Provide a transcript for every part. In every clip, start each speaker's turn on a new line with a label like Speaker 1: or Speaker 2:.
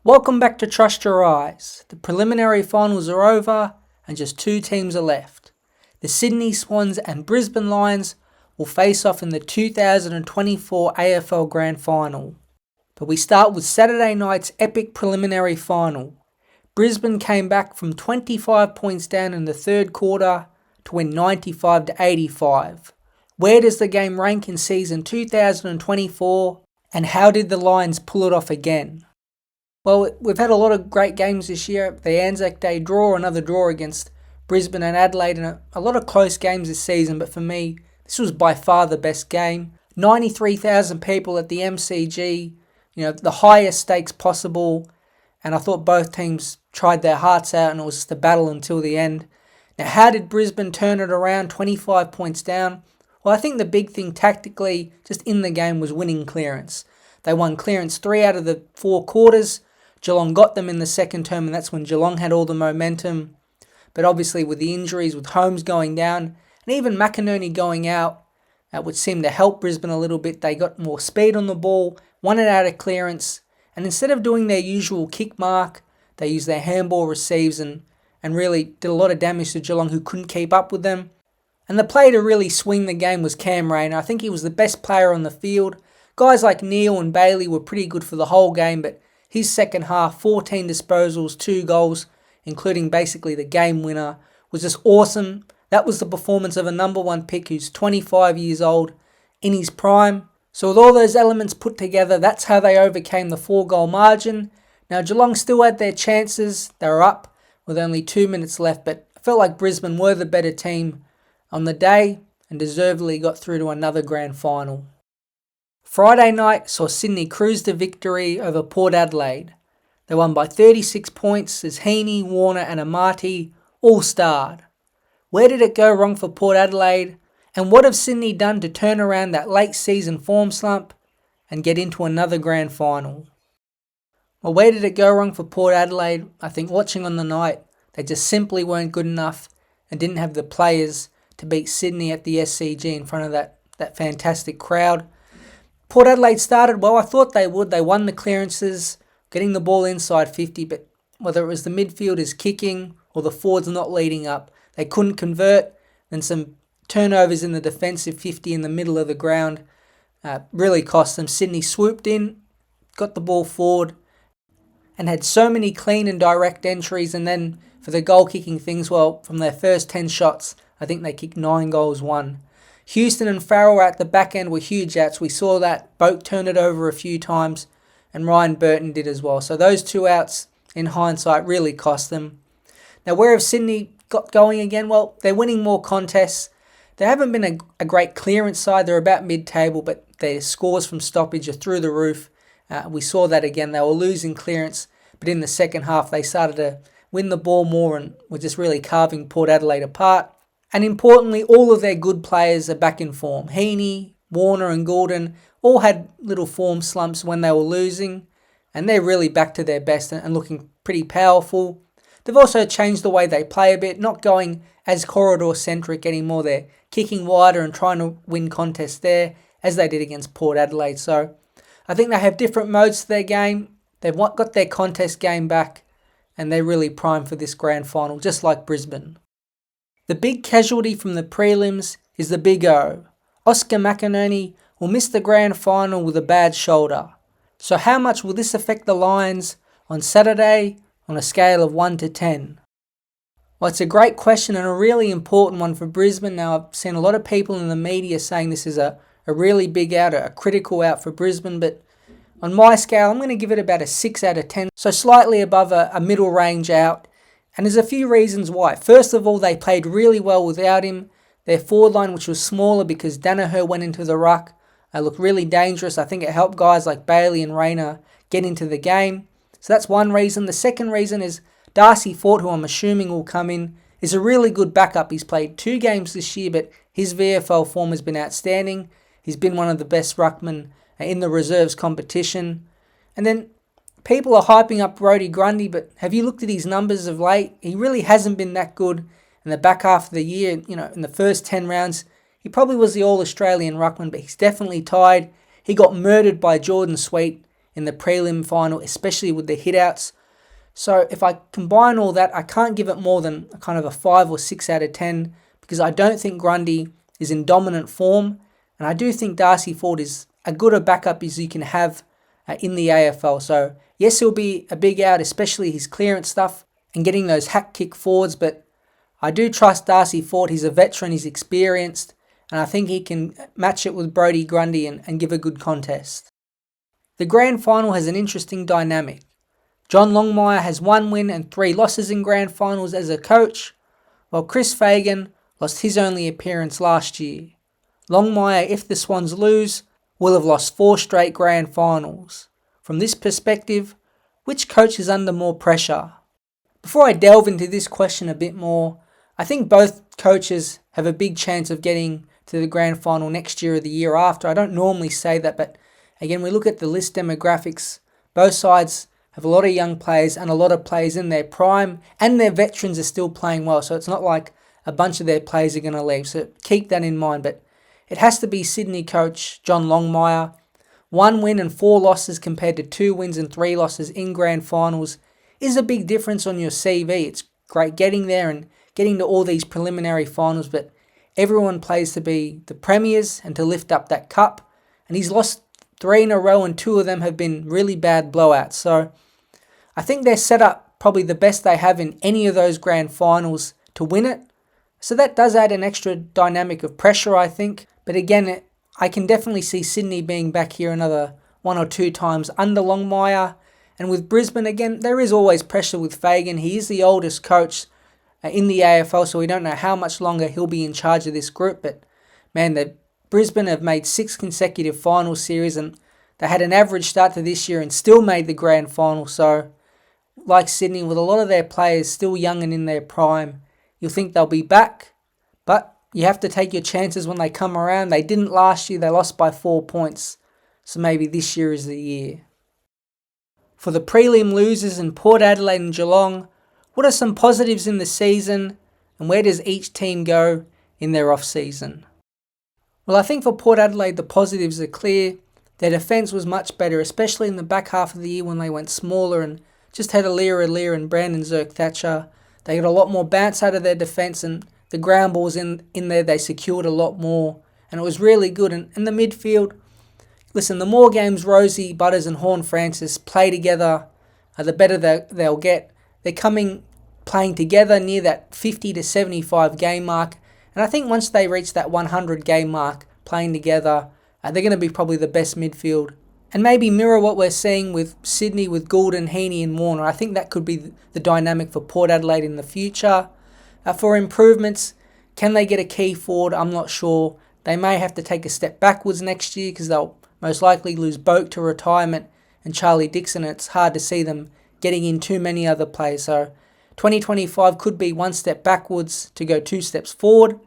Speaker 1: Welcome back to Trust Your Eyes. The preliminary finals are over and just two teams are left. The Sydney Swans and Brisbane Lions will face off in the 2024 AFL Grand Final. But we start with Saturday night's epic preliminary final. Brisbane came back from 25 points down in the third quarter to win 95-85. Where does the game rank in season 2024 and how did the Lions pull it off again? Well, we've had a lot of great games this year. The Anzac Day draw, another draw against Brisbane and Adelaide, and a lot of close games this season. But for me, this was by far the best game. 93,000 people at the MCG, the highest stakes possible. And I thought both teams tried their hearts out and it was just a battle until the end. Now, how did Brisbane turn it around 25 points down? Well, I think the big thing tactically, just in the game, was winning clearance. They won clearance 3 out of the 4 quarters. Geelong got them in the second term, and that's when Geelong had all the momentum. But obviously with the injuries, with Holmes going down, and even McInerney going out, which seemed to help Brisbane a little bit. They got more speed on the ball, won it out of clearance, and instead of doing their usual kick mark, they used their handball receives and really did a lot of damage to Geelong, who couldn't keep up with them. And the player to really swing the game was Cam Rayner. I think he was the best player on the field. Guys like Neal and Bailey were pretty good for the whole game, but his second half, 14 disposals, 2 goals, including basically the game winner, was just awesome. That was the performance of a number 1 pick who's 25 years old, in his prime. So with all those elements put together, that's how they overcame the 4-goal margin. Now Geelong still had their chances. They were up with only 2 minutes left, but I felt like Brisbane were the better team on the day and deservedly got through to another grand final. Friday night saw Sydney cruise to victory over Port Adelaide. They won by 36 points as Heaney, Warner and Amati all starred. Where did it go wrong for Port Adelaide? And what have Sydney done to turn around that late season form slump and get into another grand final? Well, where did it go wrong for Port Adelaide? I think watching on the night, they just simply weren't good enough and didn't have the players to beat Sydney at the SCG in front of that fantastic crowd. Port Adelaide started well. I thought they would. They won the clearances, getting the ball inside 50, but whether it was the midfielders kicking or the forwards not leading up, they couldn't convert. Then some turnovers in the defensive 50 in the middle of the ground really cost them. Sydney swooped in, got the ball forward, and had so many clean and direct entries. And then for the goal kicking things, well, from their first 10 shots, I think they kicked 9 goals, 1. Houston and Farrell at the back end were huge outs. We saw that. Boak turned it over a few times and Ryan Burton did as well. So those 2 outs, in hindsight, really cost them. Now, where have Sydney got going again? Well, they're winning more contests. They haven't been a great clearance side. They're about mid-table, but their scores from stoppage are through the roof. We saw that again. They were losing clearance, but in the second half, they started to win the ball more and were just really carving Port Adelaide apart. And importantly, all of their good players are back in form. Heaney, Warner and Goulden all had little form slumps when they were losing, and they're really back to their best and looking pretty powerful. They've also changed the way they play a bit, not going as corridor-centric anymore. They're kicking wider and trying to win contests there, as they did against Port Adelaide. So I think they have different modes to their game. They've got their contest game back, and they're really primed for this grand final, just like Brisbane. The big casualty from the prelims is the Big O. Oscar McInerney will miss the grand final with a bad shoulder. So how much will this affect the Lions on Saturday on a scale of 1 to 10? Well, it's a great question and a really important one for Brisbane. Now, I've seen a lot of people in the media saying this is a really big out, a critical out for Brisbane, but on my scale, I'm going to give it about a 6 out of 10, so slightly above a middle range out. And there's a few reasons why. First of all, they played really well without him. Their forward line, which was smaller because Danaher went into the ruck, looked really dangerous. I think it helped guys like Bailey and Rayner get into the game. So that's one reason. The second reason is Darcy Fort, who I'm assuming will come in, is a really good backup. He's played 2 games this year, but his VFL form has been outstanding. He's been one of the best ruckmen in the reserves competition. And then people are hyping up Brodie Grundy, but have you looked at his numbers of late? He really hasn't been that good in the back half of the year. In the first 10 rounds, he probably was the All-Australian ruckman, but he's definitely tired. He got murdered by Jordan Sweet in the prelim final, especially with the hitouts. So if I combine all that, I can't give it more than a kind of a 5 or 6 out of 10 because I don't think Grundy is in dominant form, and I do think Darcy Ford is as good a backup as you can have in the AFL. So yes, he'll be a big out, especially his clearance stuff and getting those hack kick forwards, but I do trust Darcy Ford. He's a veteran, he's experienced, and I think he can match it with Brodie Grundy and give a good contest. The grand final has an interesting dynamic. John Longmire has 1 win and 3 losses in grand finals as a coach, while Chris Fagan lost his only appearance last year. Longmire, if the Swans lose, will have lost 4 straight grand finals. From this perspective, which coach is under more pressure? Before I delve into this question a bit more, I think both coaches have a big chance of getting to the grand final next year or the year after. I don't normally say that, but again, we look at the list demographics. Both sides have a lot of young players and a lot of players in their prime, and their veterans are still playing well. So it's not like a bunch of their players are going to leave. So keep that in mind. But it has to be Sydney coach John Longmire. 1 win and 4 losses compared to 2 wins and 3 losses in grand finals is a big difference on your CV. It's great getting there and getting to all these preliminary finals, but everyone plays to be the premiers and to lift up that cup. And he's lost 3 in a row and 2 of them have been really bad blowouts. So I think they're set up probably the best they have in any of those grand finals to win it. So that does add an extra dynamic of pressure, I think. But again, I can definitely see Sydney being back here another 1 or 2 times under Longmire. And with Brisbane, again, there is always pressure with Fagan. He is the oldest coach in the AFL, so we don't know how much longer he'll be in charge of this group. But man, Brisbane have made 6 consecutive final series, and they had an average start to this year and still made the grand final. So like Sydney, with a lot of their players still young and in their prime, you'll think they'll be back, but you have to take your chances when they come around. They didn't last year, they lost by 4 points, so maybe this year is the year. For the prelim losers in Port Adelaide and Geelong, what are some positives in the season, and where does each team go in their off-season? Well, I think for Port Adelaide the positives are clear. Their defence was much better, especially in the back half of the year when they went smaller and just had Alira and Brandon Zerk-Thatcher. They got a lot more bounce out of their defence, and the ground balls in there they secured a lot more, and it was really good. And in the midfield, listen, the more games Rosie, Butters and Horne-Francis play together, the better they'll get. They're playing together near that 50 to 75 game mark, and I think once they reach that 100 game mark playing together, they're going to be probably the best midfield. And maybe mirror what we're seeing with Sydney with Goulden, Heaney and Warner. I think that could be the dynamic for Port Adelaide in the future. For improvements, can they get a key forward? I'm not sure. They may have to take a step backwards next year because they'll most likely lose Boak to retirement and Charlie Dixon. It's hard to see them getting in too many other players. So 2025 could be 1 step backwards to go 2 steps forward.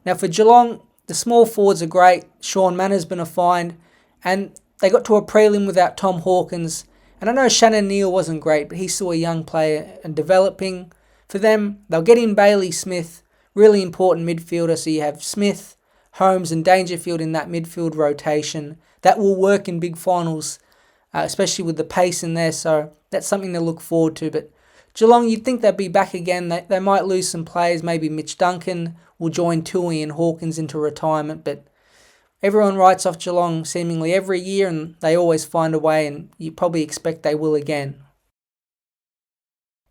Speaker 1: Now for Geelong, the small forwards are great. Sean Mannor's been a find, and they got to a prelim without Tom Hawkins. And I know Shannon Neal wasn't great, but he's still a young player and developing. For them, they'll get in Bailey Smith, really important midfielder. So you have Smith, Holmes and Dangerfield in that midfield rotation. That will work in big finals, especially with the pace in there. So that's something to look forward to. But Geelong, you'd think they'd be back again. They might lose some players. Maybe Mitch Duncan will join Toohey and Hawkins into retirement. But everyone writes off Geelong seemingly every year, and they always find a way, and you probably expect they will again.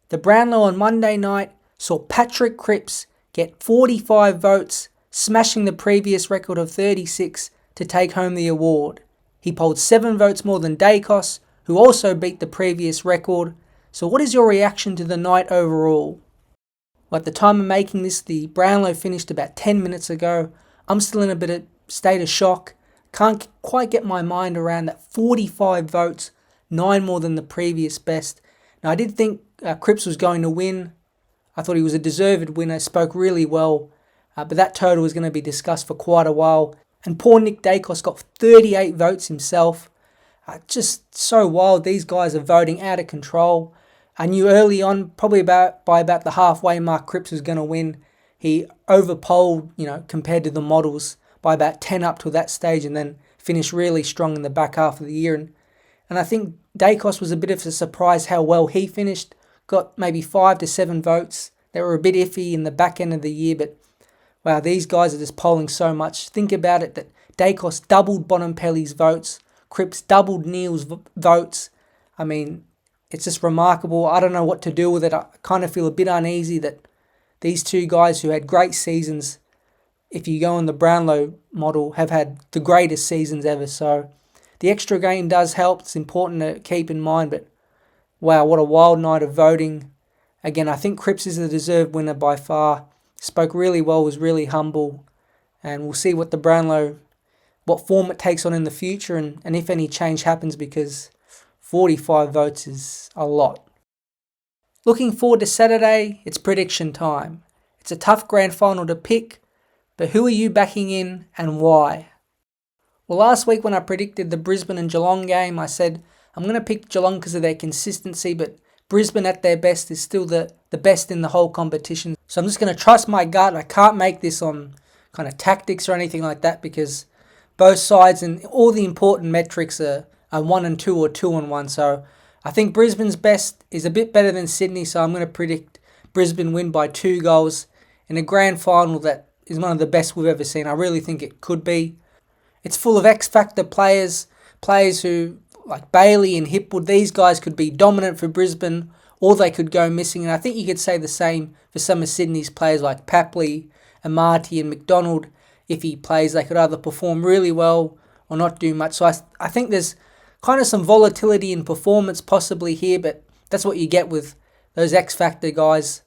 Speaker 1: The Brownlow on Monday night saw Patrick Cripps get 45 votes, smashing the previous record of 36 to take home the award. He polled 7 votes more than Dacos, who also beat the previous record. So what is your reaction to the night overall? Well, at the time of making this, the Brownlow finished about 10 minutes ago. I'm still in a bit of state of shock. Can't quite get my mind around that 45 votes, 9 more than the previous best. Now, I did think Cripps was going to win. I thought he was a deserved winner, spoke really well, but that total was going to be discussed for quite a while. And poor Nick Dacos got 38 votes himself. Just so wild. These guys are voting out of control. I knew early on, probably by about the halfway mark, Cripps was going to win. He overpolled, compared to the models by about 10 up to that stage, and then finished really strong in the back half of the year. And And I think Dacos was a bit of a surprise how well he finished. Got maybe 5 to 7 votes. They were a bit iffy in the back end of the year, but wow, these guys are just polling so much. Think about it, that Dacos doubled Bonompelli's votes. Cripps doubled Neil's votes. I mean, it's just remarkable. I don't know what to do with it. I kind of feel a bit uneasy that these two guys who had great seasons, if you go on the Brownlow model, have had the greatest seasons ever. So the extra game does help. It's important to keep in mind. But wow, what a wild night of voting. Again, I think Cripps is the deserved winner by far. Spoke really well, was really humble. And we'll see what the Brownlow, what form it takes on in the future, and if any change happens, because 45 votes is a lot. Looking forward to Saturday, it's prediction time. It's a tough grand final to pick, but who are you backing in and why? Well, last week when I predicted the Brisbane and Geelong game, I said I'm going to pick Geelong because of their consistency, but Brisbane at their best is still the best in the whole competition. So I'm just going to trust my gut. I can't make this on kind of tactics or anything like that, because both sides and all the important metrics are 1 and 2 or 2 and 1. So I think Brisbane's best is a bit better than Sydney, so I'm going to predict Brisbane win by 2 goals in a grand final that is one of the best we've ever seen. I really think it could be. It's full of X-factor players who, like Bailey and Hipwood, these guys could be dominant for Brisbane, or they could go missing. And I think you could say the same for some of Sydney's players like Papley, Amati and McDonald. If he plays, they could either perform really well or not do much. So I think there's kind of some volatility in performance possibly here, but that's what you get with those X-factor guys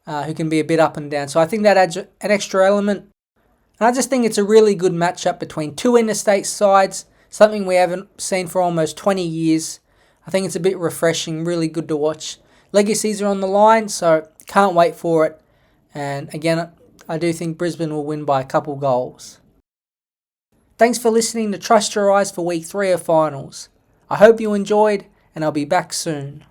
Speaker 1: who can be a bit up and down. So I think that adds an extra element. And I just think it's a really good matchup between two interstate sides, something we haven't seen for almost 20 years. I think it's a bit refreshing, really good to watch. Legacies are on the line, so can't wait for it. And again, I do think Brisbane will win by a couple goals. Thanks for listening to Trust Your Eyes for Week 3 of Finals. I hope you enjoyed, and I'll be back soon.